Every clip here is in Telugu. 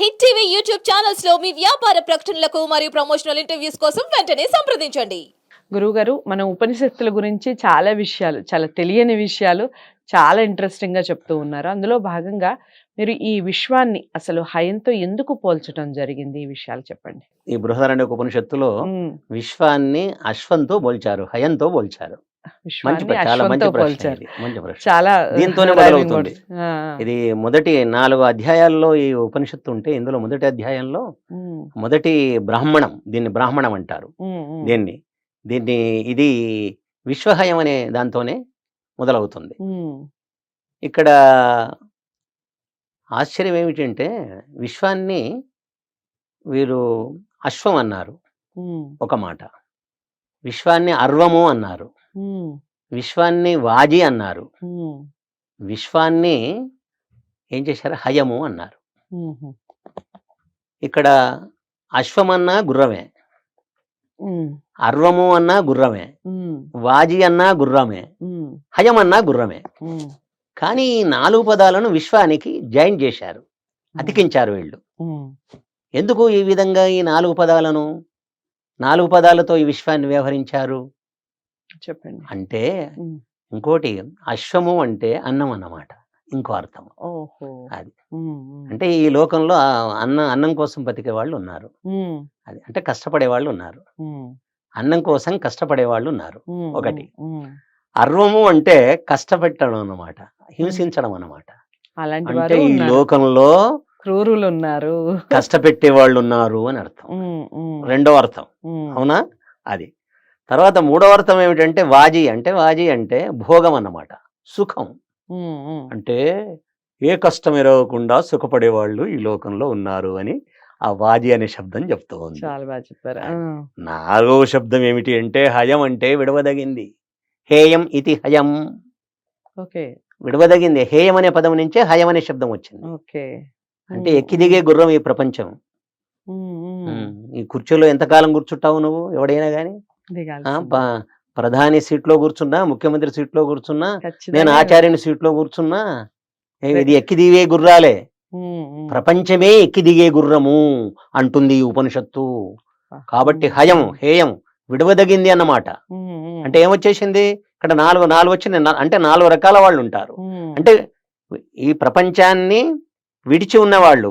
హిట్ టీవీ యూట్యూబ్ ఛానల్స్ లో మీ వ్యాపార ప్రకటనలకు మరియు ప్రమోషనల్ ఇంటర్వ్యూస్ కోసం వెంటనే సంప్రదించండి. గురువుగారు, మన ఉపనిషత్తుల గురించి చాలా విషయాలు, చాలా తెలియని విషయాలు చాలా ఇంట్రెస్టింగ్ గా చెప్తూ ఉన్నారు. అందులో భాగంగా మీరు ఈ విశ్వాన్ని అసలు హయంతో ఎందుకు పోల్చడం జరిగింది? ఈ విషయాలు చెప్పండి. ఈ బృహదారణ్యక ఉపనిషత్తులో విశ్వాన్ని అశ్వంతో పోల్చారు, హయంతో పోల్చారు. మంచి విశ్వాన్ని చాలా మంచి అశ్వంతో ప్రశ్న పోల్చారు. ఇది, మంచి ప్రశ్న. చాలా దీంతోనే rhyming మొదలవుతుంది. words. ఆ, ఇది మొదటి 4 అధ్యాయాల్లో ఈ ఉపనిషత్తు ఉంటే ఇందులో మొదటి అధ్యాయంలో ఉమ్, మొదటి బ్రాహ్మణం, దీన్ని బ్రాహ్మణం అంటారు. ఉమ్, ఉమ్, దీన్ని దీన్ని ఇది విశ్వహయం అనే దాంతోనే మొదలవుతుంది. ఉమ్, ఇక్కడ ఆశ్చర్యం ఏమిటంటే విశ్వాన్ని వీరు అశ్వం అన్నారు ఉమ్, ఒక మాట, విశ్వాన్ని అర్వము అన్నారు, ఉమ్, విశ్వాన్ని వాజి అన్నారు, ఉమ్, విశ్వాన్ని ఏం చేశారు హయము అన్నారు. ఉమ్, ఇక్కడ అశ్వమన్నా గుర్రమే, ఉమ్, అర్వము అన్నా గుర్రమే, ఉమ్, వాజి అన్నా గుర్రమే, ఉమ్, హయం అన్నా గుర్రమే. ఉమ్, కానీ ఈ 4 పదాలను విశ్వానికి జాయిన్ చేశారు, అతికించారు వీళ్ళు. ఉమ్, ఎందుకు ఈ విధంగా ఈ 4 పదాలను 4 పదాలతో ఈ విశ్వాన్ని వ్యవహరించారు చెప్పండి. అంటే ఉమ్, ఇంకోటి అశ్వము అంటే అన్నం అన్నమాట, ఇంకో అర్థం ఓహో. అది. ఉమ్, ఉమ్, అంటే ఈ లోకంలో అన్నం కోసం బతికే వాళ్ళు ఉన్నారు, ఉమ్, అది అంటే కష్టపడే వాళ్ళు ఉన్నారు, ఉమ్, అన్నం కోసం కష్టపడే వాళ్ళు ఉన్నారు. ఉమ్, ఒకటి. ఉమ్, అర్వము అంటే కష్టపెట్టడం అన్నమాట, హింసించడం అన్నమాట. అలాంటి అంటే వారు ఈ ఉన్నారు, లోకంలో క్రూరులు ఉన్నారు. కష్టపెట్టే వాళ్ళు ఉన్నారు అని అర్థం, ఉమ్, ఉమ్, రెండో అర్థం. ఉమ్, అవునా? అది. తర్వాత మూడవ అర్థం ఏమిటంటే వాజీ అంటే భోగం అన్నమాట, సుఖం. ఉమ్, ఉమ్, అంటే ఏ కష్టం ఎరగకుండా సుఖపడే వాళ్ళు ఈ లోకంలో ఉన్నారు అని ఆ వాజి అనే శబ్దం చెప్తూ ఉంది. చాలా బాగా చెప్పారు. ఆ, 4వ శబ్దం ఏమిటి అంటే హయం అంటే విడవదగింది, హేయం ఇది హయం. ఓకే, విడవదగింది, హేయం అనే పదం నుంచే హయం అనే శబ్దం వచ్చింది. ఓకే. అంటే ఎక్కి దిగే గుర్రం ఈ ప్రపంచం. ఉమ్, ఉమ్, ఈ కుర్చీలో ఎంతకాలం కూర్చుంటావు నువ్వు? ఎవడైనా కానీ దిగాల్సిందే. ప్రధాని సీట్లో కూర్చున్నా, ముఖ్యమంత్రి సీట్లో కూర్చున్నా, నేను ఖచ్చితంగా. ఆచార్యుని సీట్లో కూర్చున్నా, ఇది ఎక్కి దిగే గుర్రాలే. ఉమ్, ఉమ్, ప్రపంచమే ఎక్కి దిగే గుర్రము అంటుంది ఈ ఉపనిషత్తు. కాబట్టి ఉమ్, హయం హేయం విడవదగింది అన్నమాట. ఉమ్, ఉమ్, అంటే ఏమొచ్చేసింది ఇక్కడ? 4 వచ్చింది. అంటే 4 రకాల వాళ్ళు ఉంటారు. ఉమ్, అంటే ఈ ప్రపంచాన్ని విడిచి ఉన్నవాళ్ళు,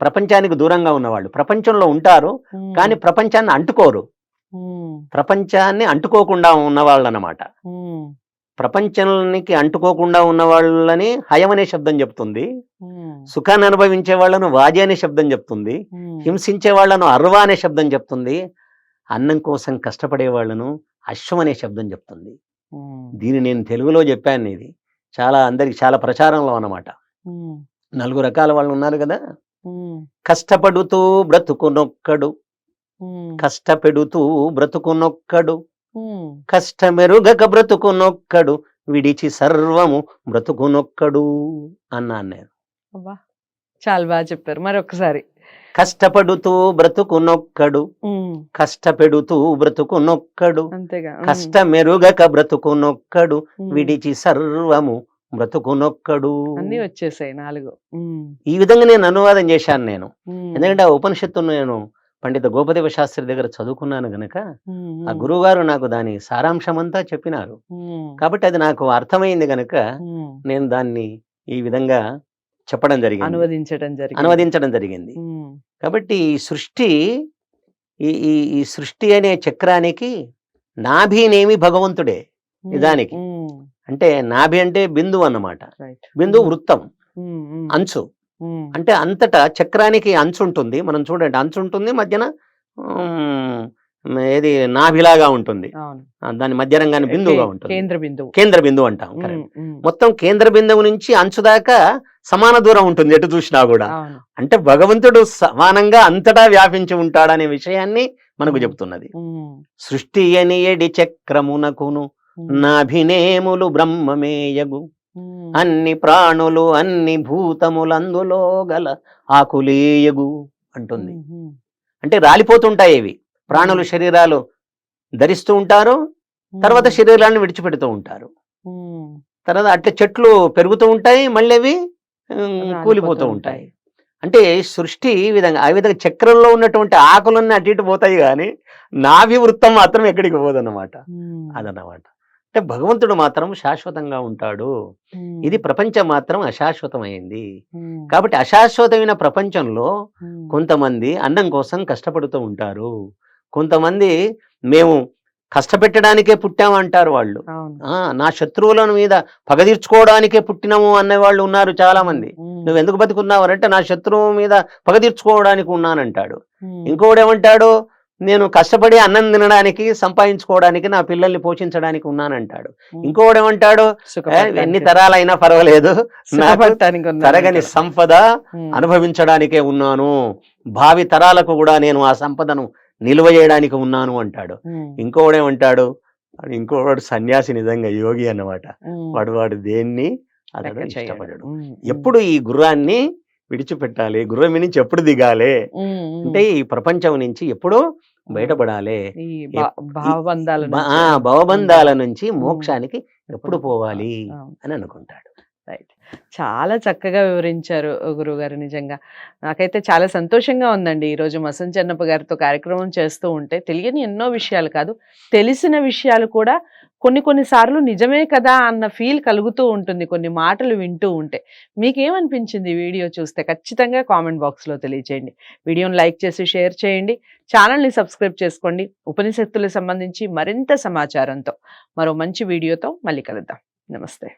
ప్రపంచానికి దూరంగా ఉన్నవాళ్ళు ప్రపంచంలో ఉంటారు, ఉమ్, కానీ ప్రపంచాన్ని అంటుకోరు. ఉమ్, ప్రపంచాన్ని అంటుకోకుండా ఉన్నవాళ్ళు అన్నమాట. ఉమ్, ప్రపంచానికి అంటుకోకుండా ఉన్న వాళ్ళని హయం అనే శబ్దం చెప్తుంది, ఉమ్, సుఖాన్ని అనుభవించే వాళ్ళను వాజి అనే శబ్దం చెప్తుంది, ఉమ్, హింసించే వాళ్ళను అర్వ అనే శబ్దం చెప్తుంది, అన్నం కోసం కష్టపడే వాళ్ళను అశ్వం అనే శబ్దం చెప్తుంది. ఉమ్, దీన్ని నేను తెలుగులో చెప్పాను. ఇది చాలా అందరికి చాలా ప్రచారంలో అన్నమాట. ఉమ్, 4 రకాల వాళ్ళు ఉన్నారు కదా. ఉమ్, కష్టపడుతూ బ్రతుకునొక్కడు, ఉమ్, కష్టపెడుతూ బ్రతుకునొక్కడు, ఉమ్, కష్టమెరుగక బ్రతుకునొక్కడు, విడిచి సర్వము బ్రతుకునొక్కడు అన్నాను నేను. అబ్బా, చాలా బాగా చెప్పారు. మరొకసారి. కష్టపడుతూ బ్రతుకునొక్కడు, ఉమ్, కష్టపెడుతూ బ్రతుకునొక్కడు, అంతేగా. కష్టమెరుగక బ్రతుకునొక్కడు, ఉమ్, విడిచి సర్వము బ్రతుకునొక్కడు. అన్ని వచ్చేసాయి 4. ఉమ్, ఈ విధంగా నేను అనువాదం చేశాను నేను. ఉమ్, ఎందుకంటే ఆ ఉపనిషత్తును నేను పండిత గోపదేవ శాస్త్రి దగ్గర చదువుకున్నాను గనక ఉమ్, ఆ గురువు గారు నాకు దాని సారాంశమంతా చెప్పినారు. ఉమ్, కాబట్టి అది నాకు అర్థమైంది గనక ఉమ్, నేను దాన్ని ఈ విధంగా చెప్పడం జరిగింది, అనువదించడం జరిగింది. ఉమ్, కాబట్టి ఈ సృష్టి ఈ ఈ ఈ సృష్టి అనే చక్రానికి నాభినేమి భగవంతుడే నిజానికి. ఉమ్, అంటే నాభి అంటే బిందువు అన్నమాట. రైట్. బిందువు వృత్తం, ఉమ్, ఉమ్, అంచు. ఉమ్, అంటే అంతటా చక్రానికి అంచు ఉంటుంది. మనం చూడండి, అంచు ఉంటుంది, మధ్యన ఏది నాభిలాగా ఉంటుంది, అవును. దాని మధ్య రంగాన్ని బిందువుగా ఉంటుంది, కేంద్ర బిందువు. కేంద్ర బిందువు అంటాం. ఉమ్, కరెక్ట్. ఉమ్, మొత్తం కేంద్ర బిందువు నుంచి అంచు దాకా సమాన దూరం ఉంటుంది ఎటు చూసినా కూడా. అవును. అంటే భగవంతుడు సమానంగా అంతటా వ్యాపించి ఉంటాడనే విషయాన్ని మనకు చెబుతున్నది. ఉమ్, సృష్టి అని ఎడి చక్రమునకును ఉమ్, నాభినేములు బ్రహ్మమేయగు, ఉమ్, అన్ని ప్రాణులు అన్ని భూతములందులో గల ఆకులేయగు అంటుంది. ఉమ్, ఉమ్, అంటే రాలిపోతుంటాయి ఇవి. ప్రాణులు శరీరాలు ధరిస్తూ ఉంటారు, తర్వాత శరీరాలను విడిచిపెడుతూ ఉంటారు. తర్వాత అట్లా చెట్లు పెరుగుతూ ఉంటాయి, మళ్ళీ అవి కూలిపోతూ ఉంటాయి. అంటే సృష్టి ఈ విధంగా ఆ విధంగా చక్రంలో ఉన్నటువంటి ఆకులన్నీ అటు ఇటు పోతాయి కానీ నాభి వృత్తం మాత్రం ఎక్కడికి పోదన్నమాట. అదన్నమాట. అంటే భగవంతుడు మాత్రం శాశ్వతంగా ఉంటాడు. ఇది ప్రపంచం మాత్రం అశాశ్వతమైంది. కాబట్టి అశాశ్వతమైన ప్రపంచంలో కొంతమంది అన్నం కోసం కష్టపడుతూ ఉంటారు. కొంతమంది మేము కష్టపెట్టడానికే పుట్టామంటారు వాళ్ళు. నా శత్రువుల మీద పగ తీర్చుకోవడానికే పుట్టినాము అనే వాళ్ళు ఉన్నారు చాలా మంది. నువ్వు ఎందుకు బతుకున్నావు నా శత్రువు మీద పగ తీర్చుకోవడానికి ఉన్నానంటాడు. ఇంకోడు ఏమంటాడు, నేను కష్టపడి అన్నం తినడానికి సంపాదించుకోవడానికి నా పిల్లల్ని పోషించడానికి ఉన్నానంటాడు. ఇంకోడు ఏమంటాడు, ఎన్ని తరాలైనా పర్వాలేదు నాకు తరగని సంపద అనుభవించడానికే ఉన్నాను, భావి తరాలకు కూడా నేను ఆ సంపదను నిల్వ చేయడానికి ఉన్నాను అంటాడు. ఇంకోడేమంటాడు, ఇంకోవాడు సన్యాసి నిజంగా యోగి అన్నమాట. వాడు దేన్ని అతడు ఇష్టపడడు. ఎప్పుడు ఈ గుర్రాన్ని విడిచిపెట్టాలి, గుర్రం నుంచి ఎప్పుడు దిగాలి అంటే ఈ ప్రపంచం నుంచి ఎప్పుడు బయటపడాలి, భవబంధాల నుంచి మోక్షానికి ఎప్పుడు పోవాలి అని అనుకుంటాడు. రైట్. చాలా చక్కగా వివరించారు గురువుగారు. నిజంగా నాకైతే చాలా సంతోషంగా ఉందండి. ఈరోజు మసన్ చెన్నప్ప గారితో కార్యక్రమం చేస్తూ ఉంటే తెలియని ఎన్నో విషయాలు కాదు, తెలిసిన విషయాలు కూడా కొన్ని సార్లు నిజమే కదా అన్న ఫీల్ కలుగుతూ ఉంటుంది కొన్ని మాటలు వింటూ ఉంటే. మీకేమనిపించింది ఈ వీడియో చూస్తే ఖచ్చితంగా కామెంట్ బాక్స్లో తెలియచేయండి. వీడియోని లైక్ చేసి షేర్ చేయండి. ఛానల్ని సబ్స్క్రైబ్ చేసుకోండి. ఉపనిషత్తులకు సంబంధించి మరింత సమాచారంతో మరో మంచి వీడియోతో మళ్ళీ కలుద్దాం. నమస్తే.